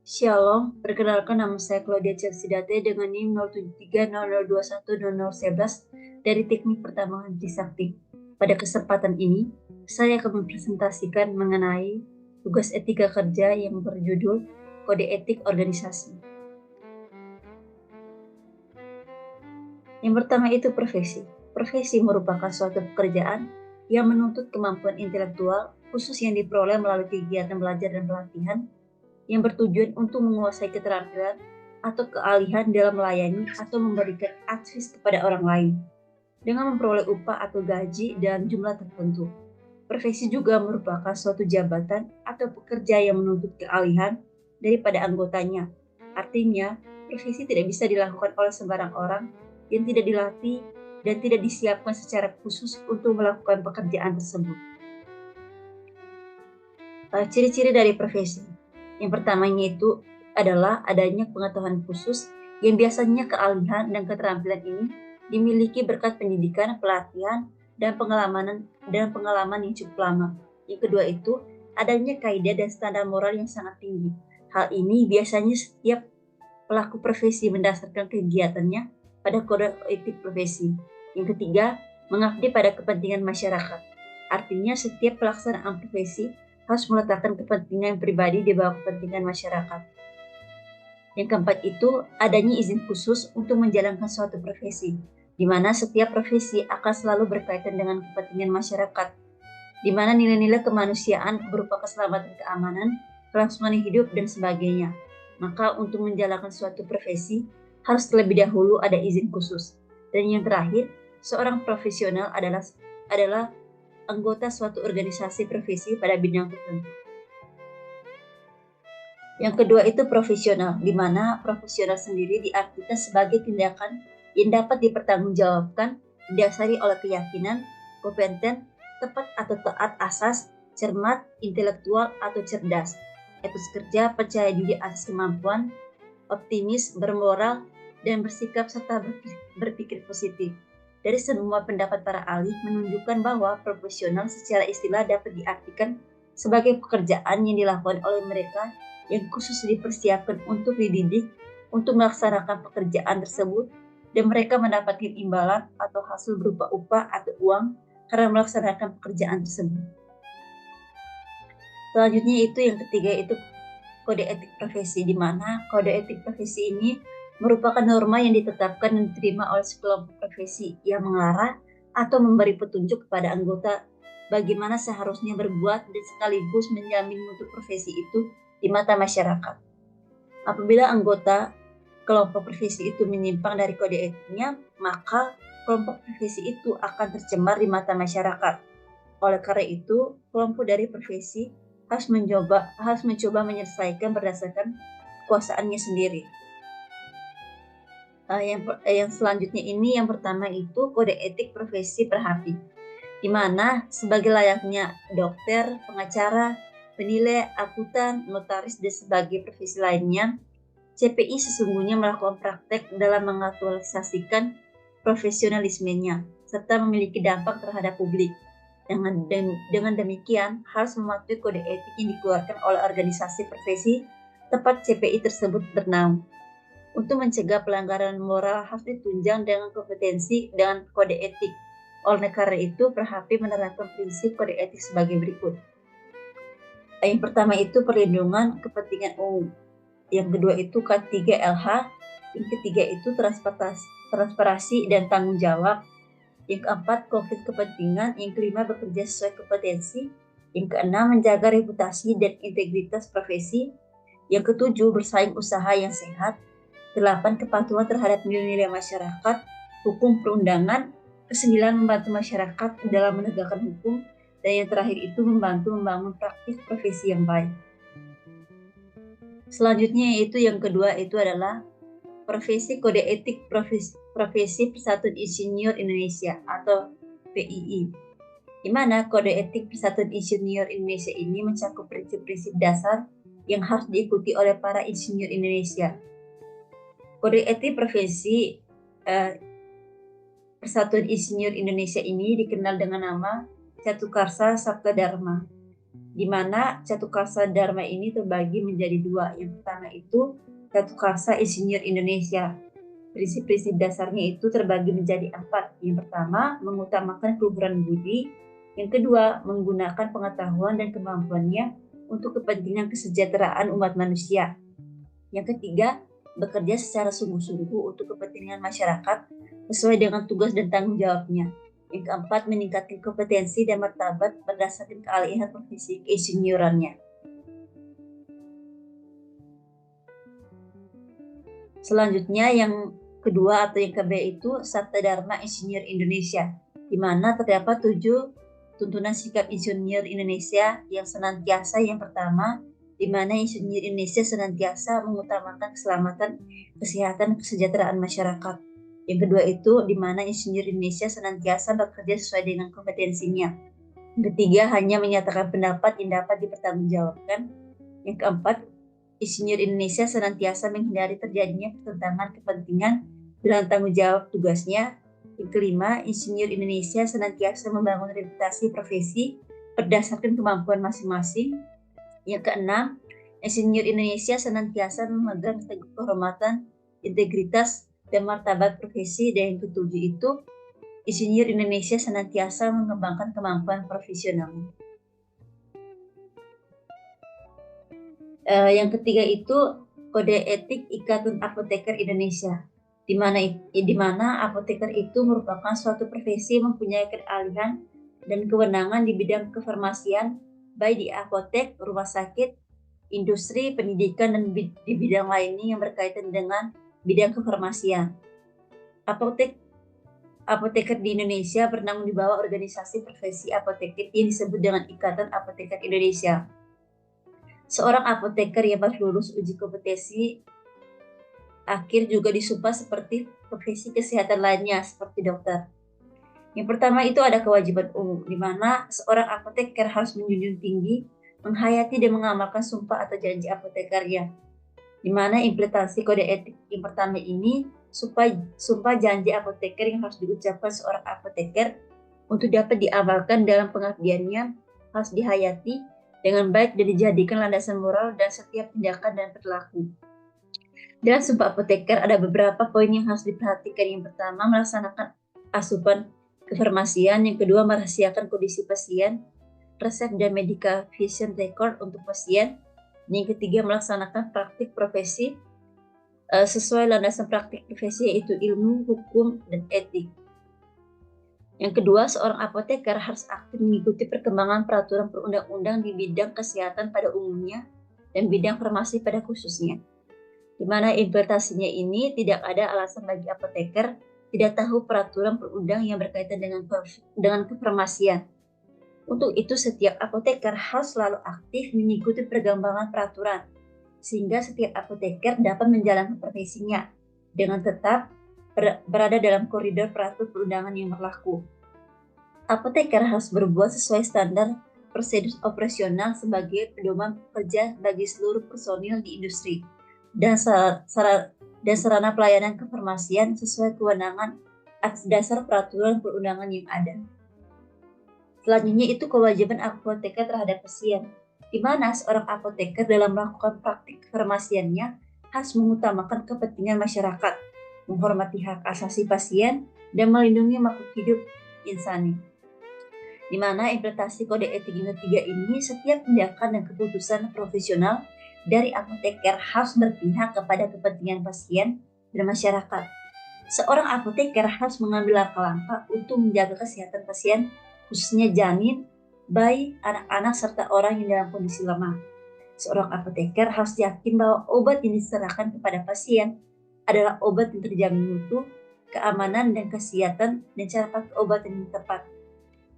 Shalom, perkenalkan nama saya Claudia Cersidate dengan NIM 0730021011 dari Teknik Pertambangan Trisakti. Pada kesempatan ini, saya akan mempresentasikan mengenai tugas etika kerja yang berjudul Kode Etik Organisasi. Yang pertama itu profesi. Profesi merupakan suatu pekerjaan yang menuntut kemampuan intelektual khusus yang diperoleh melalui kegiatan belajar dan pelatihan yang bertujuan untuk menguasai keterampilan atau keahlian dalam melayani atau memberikan akses kepada orang lain dengan memperoleh upah atau gaji dalam jumlah tertentu. Profesi juga merupakan suatu jabatan atau pekerja yang menuntut keahlian daripada anggotanya. Artinya, profesi tidak bisa dilakukan oleh sembarang orang yang tidak dilatih dan tidak disiapkan secara khusus untuk melakukan pekerjaan tersebut. Ciri-ciri dari profesi. Yang pertamanya itu adalah adanya pengetahuan khusus yang biasanya keahlian dan keterampilan ini dimiliki berkat pendidikan, pelatihan, dan pengalaman yang cukup lama. Yang kedua itu adanya kaidah dan standar moral yang sangat tinggi. Hal ini biasanya setiap pelaku profesi mendasarkan kegiatannya pada kode etik profesi. Yang ketiga, mengabdi pada kepentingan masyarakat. Artinya setiap pelaksanaan profesi harus meletakkan kepentingan pribadi di bawah kepentingan masyarakat. Yang keempat itu adanya izin khusus untuk menjalankan suatu profesi, di mana setiap profesi akan selalu berkaitan dengan kepentingan masyarakat, di mana nilai-nilai kemanusiaan berupa keselamatan, keamanan, kelangsungan hidup, dan sebagainya. Maka untuk menjalankan suatu profesi harus terlebih dahulu ada izin khusus. Dan yang terakhir, seorang profesional adalah anggota suatu organisasi profesi pada bidang tertentu. Yang kedua itu profesional, di mana profesional sendiri diartikan sebagai tindakan yang dapat dipertanggungjawabkan didasari oleh keyakinan, kompeten, tepat atau taat asas, cermat, intelektual atau cerdas, etos kerja, percaya diri atas kemampuan, optimis, bermoral, dan bersikap serta berpikir positif. Dari semua pendapat para ahli menunjukkan bahwa profesional secara istilah dapat diartikan sebagai pekerjaan yang dilakukan oleh mereka yang khusus dipersiapkan untuk dididik untuk melaksanakan pekerjaan tersebut dan mereka mendapatkan imbalan atau hasil berupa upah atau uang karena melaksanakan pekerjaan tersebut. Selanjutnya itu yang ketiga itu kode etik profesi, di mana kode etik profesi ini merupakan norma yang ditetapkan dan diterima oleh sekelompok profesi yang mengarah atau memberi petunjuk kepada anggota bagaimana seharusnya berbuat dan sekaligus menjamin mutu profesi itu di mata masyarakat. Apabila anggota kelompok profesi itu menyimpang dari kode etiknya, maka kelompok profesi itu akan tercemar di mata masyarakat. Oleh karena itu, kelompok dari profesi harus mencoba menyelesaikan berdasarkan kekuasaannya sendiri. Yang selanjutnya ini yang pertama itu kode etik profesi perhapi, di mana sebagai layaknya dokter, pengacara, penilai, akuntan, notaris, dan sebagai profesi lainnya, CPI sesungguhnya melakukan praktek dalam mengaktualisasikan profesionalismenya serta memiliki dampak terhadap publik. Dengan demikian, harus mematuhi kode etik yang dikeluarkan oleh organisasi profesi tempat CPI tersebut bernaung. Untuk mencegah pelanggaran moral harus ditunjang dengan kompetensi dengan kode etik. Oleh karena itu, Perhapi menerapkan prinsip kode etik sebagai berikut. Yang pertama itu perlindungan kepentingan umum. Yang kedua itu K3LH. Yang ketiga itu transparansi dan tanggung jawab. Yang keempat konflik kepentingan. Yang kelima bekerja sesuai kompetensi. Yang keenam menjaga reputasi dan integritas profesi. Yang ketujuh bersaing usaha yang sehat. 8 kepatuhan terhadap nilai-nilai masyarakat, hukum perundangan. 9 membantu masyarakat dalam menegakkan hukum. Dan yang terakhir itu membantu membangun praktik profesi yang baik. Selanjutnya yaitu yang kedua itu adalah profesi kode etik profesi Persatuan Insinyur Indonesia atau PII. Di mana kode etik Persatuan Insinyur Indonesia ini mencakup prinsip-prinsip dasar yang harus diikuti oleh para insinyur Indonesia. Kode etik profesi Persatuan Insinyur Indonesia ini dikenal dengan nama Catukarsa Sabta Dharma. di mana Catukarsa Dharma ini terbagi menjadi dua. Yang pertama itu Catukarsa Insinyur Indonesia. Prinsip-prinsip dasarnya itu terbagi menjadi 4. Yang pertama, mengutamakan keluhuran budi. Yang kedua, menggunakan pengetahuan dan kemampuannya untuk kepentingan kesejahteraan umat manusia. Yang ketiga, bekerja secara sungguh-sungguh untuk kepentingan masyarakat sesuai dengan tugas dan tanggung jawabnya. Yang keempat, meningkatkan kompetensi dan martabat berdasarkan keahlian profesi keinsinyurannya. Selanjutnya yang kedua atau yang KB itu Sabta Dharma Insinyur Indonesia, di mana terdapat 7 tuntunan sikap insinyur Indonesia yang senantiasa. Yang pertama, di mana insinyur Indonesia senantiasa mengutamakan keselamatan, kesehatan, kesejahteraan masyarakat. Yang kedua itu di mana insinyur Indonesia senantiasa bekerja sesuai dengan kompetensinya. Yang ketiga, hanya menyatakan pendapat yang dapat dipertanggungjawabkan. Yang keempat, insinyur Indonesia senantiasa menghindari terjadinya pertentangan kepentingan dalam tanggung jawab tugasnya. Yang kelima, insinyur Indonesia senantiasa membangun reputasi profesi berdasarkan kemampuan masing-masing. Yang keenam, insinyur Indonesia senantiasa memegang teguh kehormatan, integritas, dan martabat profesi. Dan yang ketujuh itu, insinyur Indonesia senantiasa mengembangkan kemampuan profesionalnya. Yang ketiga itu kode etik Ikatan Apoteker Indonesia, di mana apoteker itu merupakan suatu profesi yang mempunyai keahlian dan kewenangan di bidang kefarmasian, baik di apotek, rumah sakit, industri, pendidikan, dan di bidang lainnya yang berkaitan dengan bidang kefarmasian. Apoteker di Indonesia bernaung di bawah organisasi profesi apoteker yang disebut dengan Ikatan Apoteker Indonesia. Seorang apoteker yang baru lulus uji kompetensi akhir juga disumpah seperti profesi kesehatan lainnya seperti dokter. Yang pertama itu ada kewajiban umum, di mana seorang apoteker harus menjunjung tinggi, menghayati dan mengamalkan sumpah atau janji apotekernya. Di mana implementasi kode etik yang pertama ini sumpah janji apoteker yang harus diucapkan seorang apoteker untuk dapat diamalkan dalam pengabdiannya harus dihayati dengan baik dan dijadikan landasan moral dan setiap tindakan dan perilaku. Dalam sumpah apoteker ada beberapa poin yang harus diperhatikan. Yang pertama, melaksanakan asupan kefarmasian. Yang kedua, merahasiakan kondisi pasien, resep dan medical vision record untuk pasien. Yang ketiga, melaksanakan praktik profesi sesuai landasan praktik profesi yaitu ilmu, hukum, dan etik. Yang kedua, seorang apoteker harus aktif mengikuti perkembangan peraturan perundang-undang di bidang kesehatan pada umumnya dan bidang farmasi pada khususnya. Di mana implementasinya ini tidak ada alasan bagi apoteker tidak tahu peraturan perundang yang berkaitan dengan kefarmasian. Untuk itu, setiap apoteker harus selalu aktif mengikuti perkembangan peraturan, sehingga setiap apoteker dapat menjalankan profesinya dengan tetap berada dalam koridor peraturan perundangan yang berlaku. Apoteker harus berbuat sesuai standar prosedur operasional sebagai pedoman kerja bagi seluruh personil di industri dan sarana pelayanan kefarmasian sesuai kewenangan atas dasar peraturan perundangan yang ada. Selanjutnya itu kewajiban apoteker terhadap pasien, di mana seorang apoteker dalam melakukan praktik kefarmasiannya harus mengutamakan kepentingan masyarakat, menghormati hak asasi pasien, dan melindungi makhluk hidup insani. Di mana implementasi kode etik yang ketiga ini, setiap tindakan dan keputusan profesional dari apoteker harus berpihak kepada kepentingan pasien dan masyarakat. Seorang apoteker harus mengambil langkah-langkah untuk menjaga kesehatan pasien, khususnya janin, bayi, anak-anak, serta orang yang dalam kondisi lemah. Seorang apoteker harus yakin bahwa obat yang diserahkan kepada pasien adalah obat yang terjamin mutu, keamanan, dan kesehatan, dan cara pakai obat yang tepat.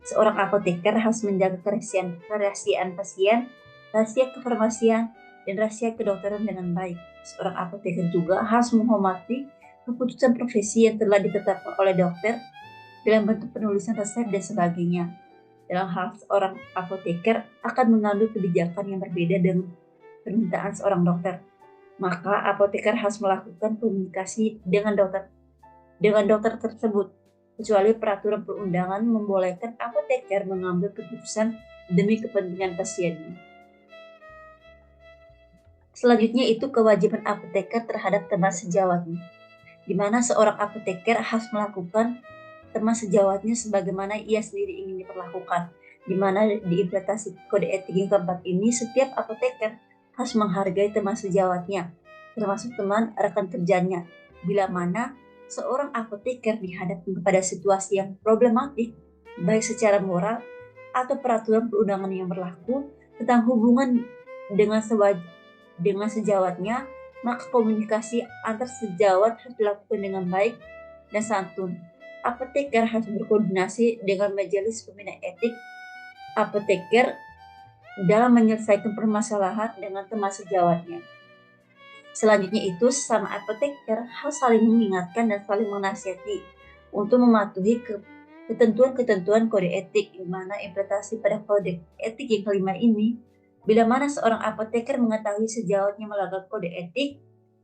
Seorang apoteker harus menjaga kerahasiaan pasien, rahasia kefarmasian, dan rahasia kedokteran dengan baik. Seorang apoteker juga harus menghormati keputusan profesi yang telah ditetapkan oleh dokter dalam bentuk penulisan resep dan sebagainya. Dalam hal seorang apoteker akan mengambil kebijakan yang berbeda dengan permintaan seorang dokter, maka apoteker harus melakukan komunikasi dengan dokter tersebut, kecuali peraturan perundangan membolehkan apoteker mengambil keputusan demi kepentingan pasiennya. Selanjutnya itu kewajiban apoteker terhadap teman sejawatnya, di mana seorang apoteker harus melakukan teman sejawatnya sebagaimana ia sendiri ingin diperlakukan, di mana diimplementasi kode etik yang keempat ini setiap apoteker harus menghargai teman sejawatnya, termasuk teman rekan kerjanya, bila mana seorang apoteker dihadapkan kepada situasi yang problematik, baik secara moral atau peraturan perundangan yang berlaku tentang hubungan dengan sejawatnya, maka komunikasi antar sejawat harus dilakukan dengan baik dan santun. Apoteker harus berkoordinasi dengan majelis pembina etik apoteker dalam menyelesaikan permasalahan dengan teman sejawatnya. Selanjutnya itu, sesama apoteker harus saling mengingatkan dan saling menasihati untuk mematuhi ketentuan-ketentuan kode etik, di mana implementasi pada kode etik yang kelima ini, bila mana seorang apoteker mengetahui sejawatnya melanggar kode etik,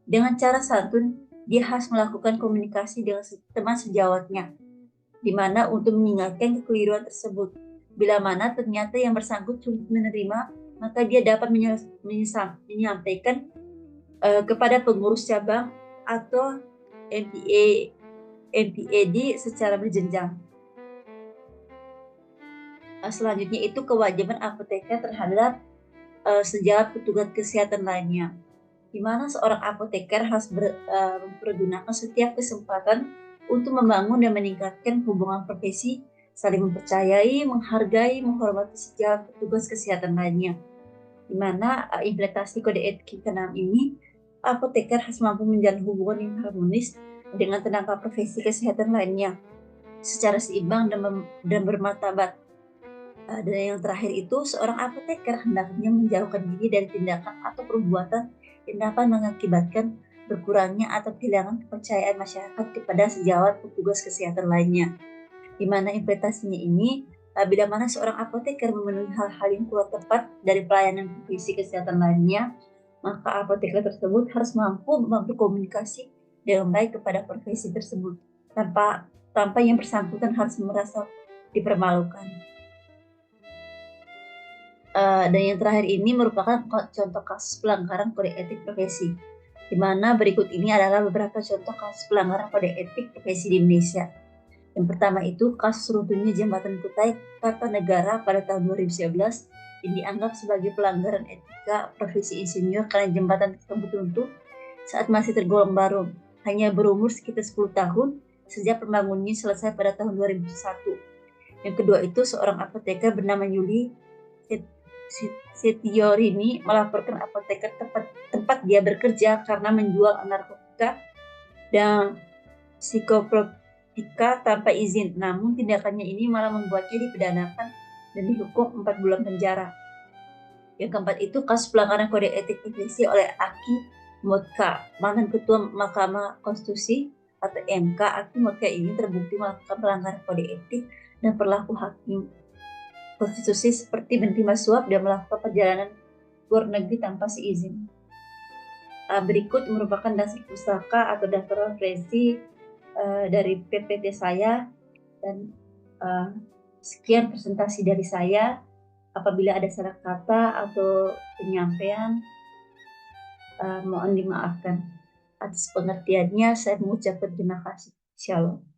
dengan cara santun, dia harus melakukan komunikasi dengan teman sejawatnya, di mana untuk mengingatkan kekeliruan tersebut. Bila mana ternyata yang bersangkutan sulit menerima, maka dia dapat menyampaikan kepada pengurus cabang atau MPAD secara berjenjang. Selanjutnya itu kewajiban apoteker terhadap sejawat petugas kesehatan lainnya, di mana seorang apoteker harus mempergunakan setiap kesempatan untuk membangun dan meningkatkan hubungan profesi, saling mempercayai, menghargai, menghormati sejawat petugas kesehatan lainnya, di mana implementasi kode etik ke-6 ini, apoteker harus mampu menjalin hubungan yang harmonis dengan tenaga profesi kesehatan lainnya secara seimbang dan bermartabat. Dan yang terakhir itu, seorang apoteker hendaknya menjauhkan diri dari tindakan atau perbuatan yang dapat mengakibatkan berkurangnya atau kehilangan kepercayaan masyarakat kepada sejawat petugas kesehatan lainnya. Di mana implementasinya ini, bila mana seorang apoteker memenuhi hal-hal yang kurang tepat dari pelayanan profesi kesehatan lainnya, maka apoteker tersebut harus mampu berkomunikasi dengan baik kepada profesi tersebut, tanpa yang bersangkutan harus merasa dipermalukan. Dan yang terakhir ini merupakan contoh kasus pelanggaran kode etik profesi, di mana berikut ini adalah beberapa contoh kasus pelanggaran kode etik profesi di Indonesia. Yang pertama itu kasus runtuhnya jembatan Kutai Kartanegara pada tahun 2019 yang dianggap sebagai pelanggaran etika profesi insinyur karena jembatan tersebut runtuh saat masih tergolong baru, hanya berumur sekitar 10 tahun sejak pembangunannya selesai pada tahun 2001. Yang kedua itu seorang apoteker bernama Yuli Setiorini melaporkan apoteker tempat dia bekerja karena menjual narkotika dan psikotropika tanpa izin. Namun tindakannya ini malah membuatnya dipidanakan dan dihukum 4 bulan penjara. Yang keempat itu kasus pelanggaran kode etik profesi oleh Aki Motka, mantan ketua Mahkamah Konstitusi atau MK. Aki Motka ini terbukti melakukan pelanggaran kode etik dan perilaku hakim konstitusi seperti menerima suap dan melakukan perjalanan luar negeri tanpa seizin. Berikut merupakan dasar pustaka atau daftar referensi dari PPT saya, dan sekian presentasi dari saya. Apabila ada salah kata atau penyampaian, mohon dimaafkan. Atas pengertiannya saya mengucapkan terima kasih. Shalom.